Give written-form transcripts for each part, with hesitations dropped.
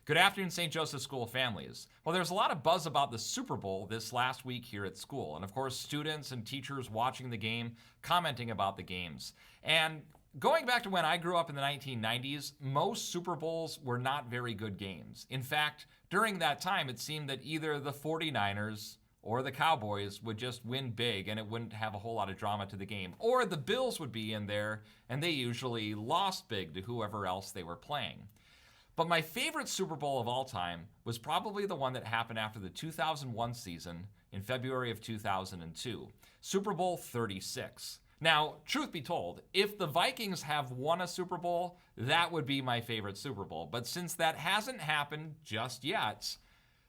Good afternoon, St. Joseph School families. Well, there's a lot of buzz about the Super Bowl this last week here at school. And of course, students and teachers watching the game, commenting about the games. And going back to when I grew up in the 1990s, most Super Bowls were not very good games. In fact, during that time, it seemed that either the 49ers or the Cowboys would just win big and it wouldn't have a whole lot of drama to the game. Or the Bills would be in there and they usually lost big to whoever else they were playing. But my favorite Super Bowl of all time was probably the one that happened after the 2001 season in February of 2002, Super Bowl 36. Now, truth be told, if the Vikings have won a Super Bowl, that would be my favorite Super Bowl. But since that hasn't happened just yet,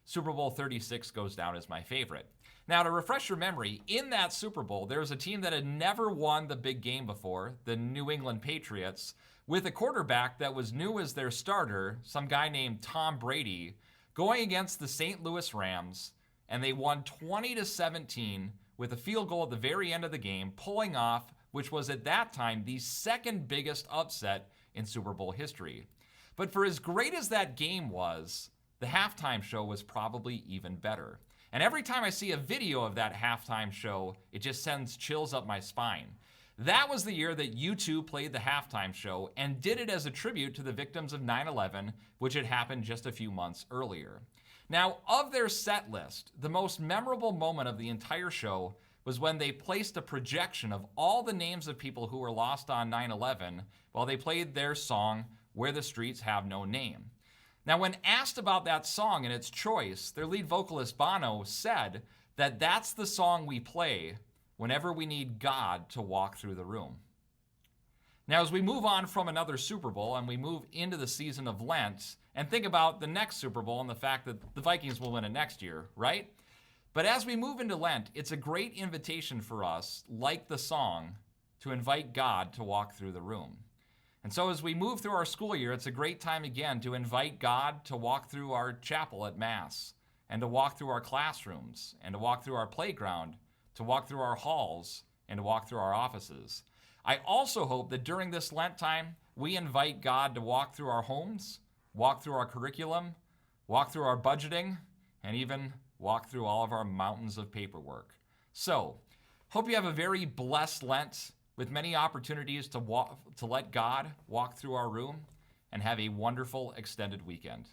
Super Bowl 36 goes down as my favorite. Now, to refresh your memory, in that Super Bowl, there was a team that had never won the big game before, the New England Patriots, with a quarterback that was new as their starter, some guy named Tom Brady, going against the St. Louis Rams, and they won 20-17 with a field goal at the very end of the game, pulling off, which was at that time the second biggest upset in Super Bowl history. But for as great as that game was, the halftime show was probably even better. And every time I see a video of that halftime show, it just sends chills up my spine. That was the year that U2 played the halftime show and did it as a tribute to the victims of 9/11, which had happened just a few months earlier. Now, of their set list, the most memorable moment of the entire show was when they placed a projection of all the names of people who were lost on 9/11 while they played their song, Where the Streets Have No Name. Now, when asked about that song and its choice, their lead vocalist Bono said that that's the song we play whenever we need God to walk through the room. Now, as we move on from another Super Bowl and we move into the season of Lent and think about the next Super Bowl and the fact that the Vikings will win it next year, right? But as we move into Lent, it's a great invitation for us, like the song, to invite God to walk through the room. And so as we move through our school year, it's a great time again to invite God to walk through our chapel at Mass, and to walk through our classrooms, and to walk through our playground, to walk through our halls, and to walk through our offices. I also hope that during this Lent time, we invite God to walk through our homes, walk through our curriculum, walk through our budgeting, and even walk through all of our mountains of paperwork. So, hope you have a very blessed Lent with many opportunities to let God walk through our room, and have a wonderful extended weekend.